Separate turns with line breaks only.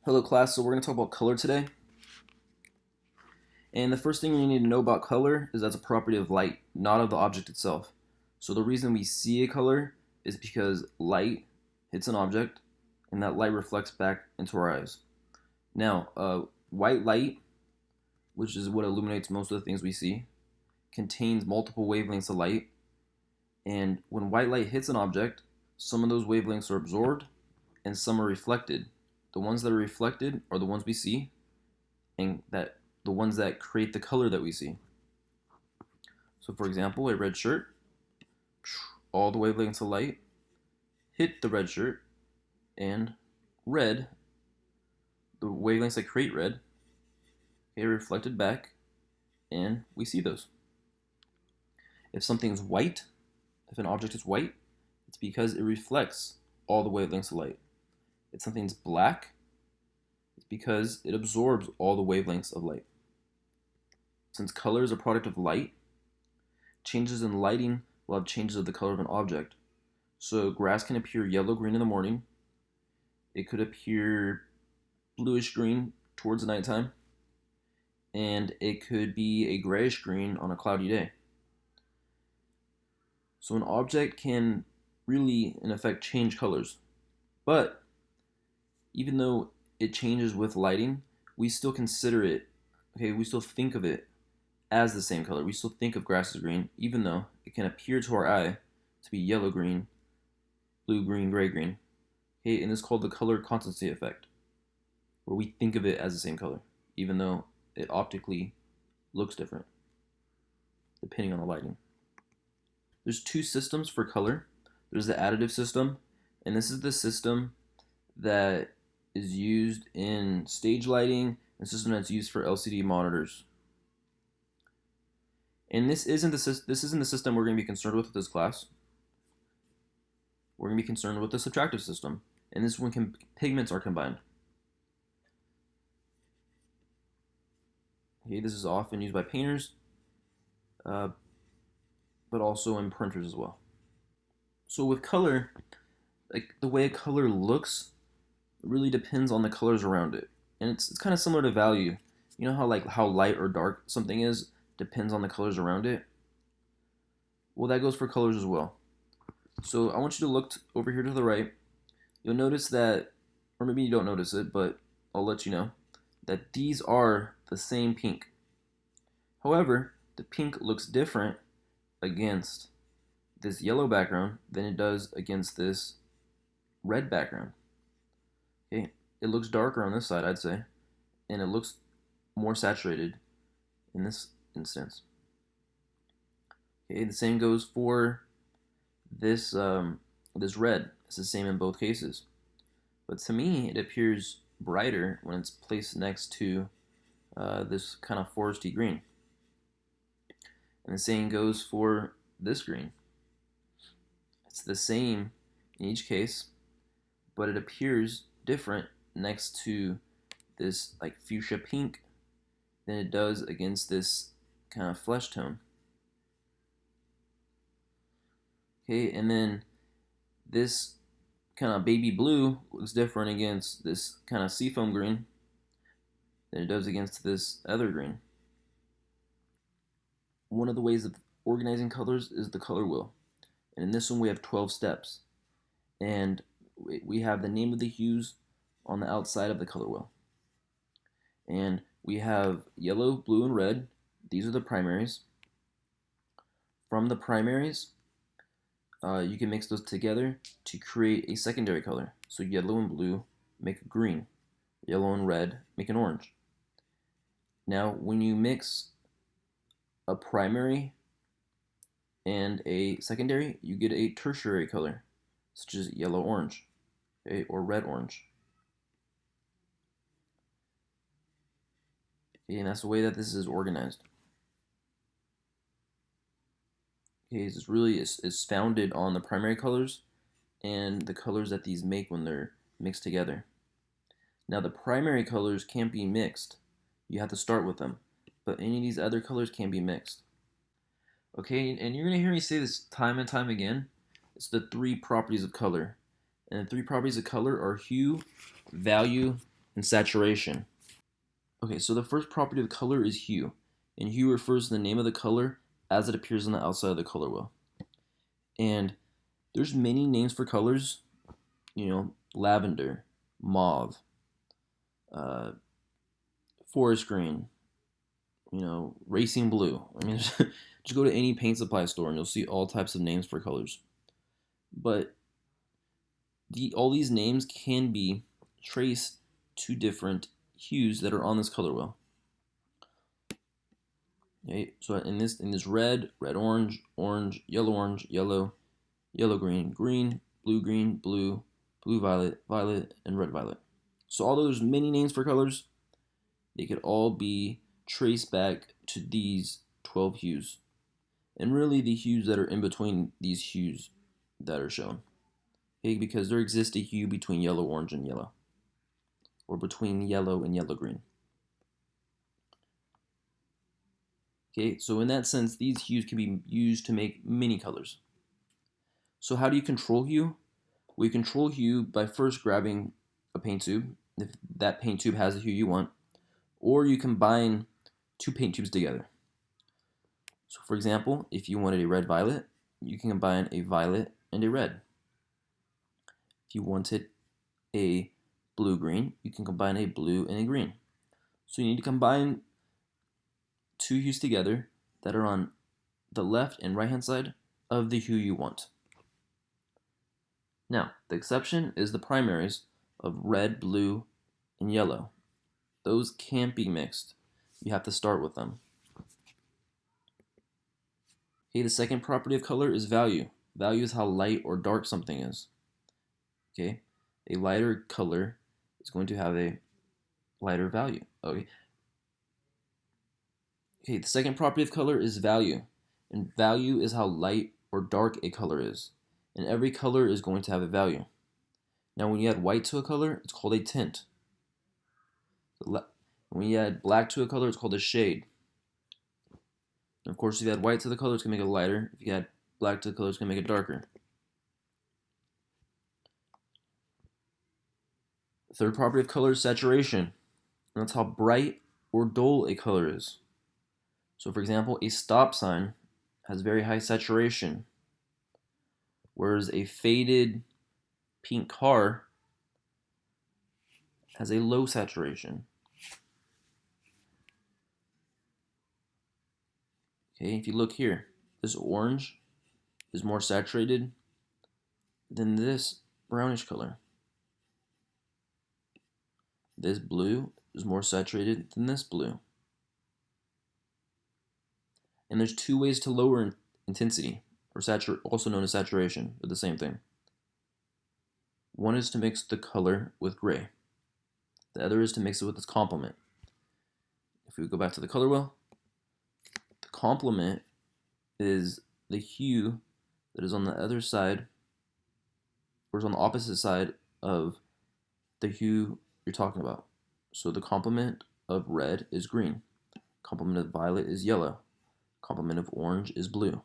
Hello class, so we're going to talk about color today. And the first thing you need to know about color is that's a property of light, not of the object itself. So the reason we see a color is because light hits an object and that light reflects back into our eyes. Now, white light, which is what illuminates most of the things we see, contains multiple wavelengths of light. And when white light hits an object, some of those wavelengths are absorbed and some are reflected. The ones that are reflected are the ones we see, and the ones that create the color that we see. So for example, a red shirt, all the wavelengths of light hit the red shirt, and red, the wavelengths that create red, are reflected back, and we see those. If something's white, if an object is white, it's because it reflects all the wavelengths of light. If something's black, it's because it absorbs all the wavelengths of light. Since color is a product of light, changes in lighting will have changes of the color of an object. So grass can appear yellow-green in the morning. It could appear bluish-green towards the nighttime. And it could be a grayish-green on a cloudy day. So an object can really, in effect, change colors. But even though it changes with lighting, we still consider it, we still think of it as the same color. We still think of grass as green, even though it can appear to our eye to be yellow-green, blue-green, gray-green. And this is called the color constancy effect, where we think of it as the same color, even though it optically looks different, depending on the lighting. There's two systems for color. There's the additive system, and this is the system that is used in stage lighting, and a system that's used for LCD monitors. And this isn't the system we're going to be concerned with this class. We're going to be concerned with the subtractive system, and this is when pigments are combined. This is often used by painters, but also in printers as well. So with color, like the way a color looks really depends on the colors around it, and it's kind of similar to value. You know how light or dark something is depends on the colors around it. Well, that goes for colors as well. So I want you to look over here to the right. You'll notice that, or maybe you don't notice it, but I'll let you know that these are the same pink. However, the pink looks different against this yellow background than it does against this red background. It looks darker on this side, I'd say, and it looks more saturated in this instance. The same goes for this this red. It's the same in both cases, but to me it appears brighter when it's placed next to this kind of foresty green. And the same goes for this green. It's the same in each case, but it appears different next to this like fuchsia pink than it does against this kind of flesh tone. And then this kind of baby blue looks different against this kind of seafoam green than it does against this other green. One of the ways of organizing colors is the color wheel. And in this one we have 12 steps. And we have the name of the hues on the outside of the color wheel. And we have yellow, blue, and red. These are the primaries. From the primaries, you can mix those together to create a secondary color. So yellow and blue make a green. Yellow and red make an orange. Now, when you mix a primary and a secondary, you get a tertiary color, such as yellow-orange, or red-orange. And that's the way that this is organized. This really is founded on the primary colors and the colors that these make when they're mixed together. Now the primary colors can't be mixed. You have to start with them. But any of these other colors can be mixed. And you're going to hear me say this time and time again. It's the three properties of color. And the three properties of color are hue, value, and saturation. Okay, so the first property of color is hue, and hue refers to the name of the color as it appears on the outside of the color wheel. And there's many names for colors, lavender, mauve, uh, forest green, racing blue. I mean, just go to any paint supply store and you'll see all types of names for colors. But all these names can be traced to different hues that are on this color wheel. Okay, so in this red, orange, yellow, yellow green, blue, violet, and red violet. So although there's many names for colors, they could all be traced back to these 12 hues. And really the hues that are in between these hues that are shown. Okay, because there exists a hue between yellow, orange, and yellow. Or between yellow and yellow green. Okay, so in that sense, these hues can be used to make many colors. So how do you control hue? We control hue by first grabbing a paint tube, if that paint tube has the hue you want, or you combine two paint tubes together. So for example, if you wanted a red-violet, you can combine a violet and a red. If you wanted a blue-green, you can combine a blue and a green. So you need to combine two hues together that are on the left and right hand side of the hue you want. Now, the exception is the primaries of red, blue, and yellow. Those can't be mixed. You have to start with them. Okay, the second property of color is value. Value is how light or dark something is. Okay, a lighter color is going to have a lighter value. Okay, the second property of color is value. And value is how light or dark a color is. And every color is going to have a value. Now when you add white to a color, it's called a tint. When you add black to a color, it's called a shade. And of course, if you add white to the color, it's going to make it lighter. If you add black to the color, it's going to make it darker. The third property of color is saturation. And that's how bright or dull a color is. So for example, a stop sign has very high saturation, whereas a faded pink car has a low saturation. Okay, if you look here, this orange is more saturated than this brownish color. This blue is more saturated than this blue. And there's two ways to lower intensity, or also known as saturation, but the same thing. One is to mix the color with gray. The other is to mix it with its complement. If we go back to the color wheel, the complement is the hue that is on the other side, or is on the opposite side of the hue you're talking about. So the complement of red is green. Complement of violet is yellow. Complement of orange is blue.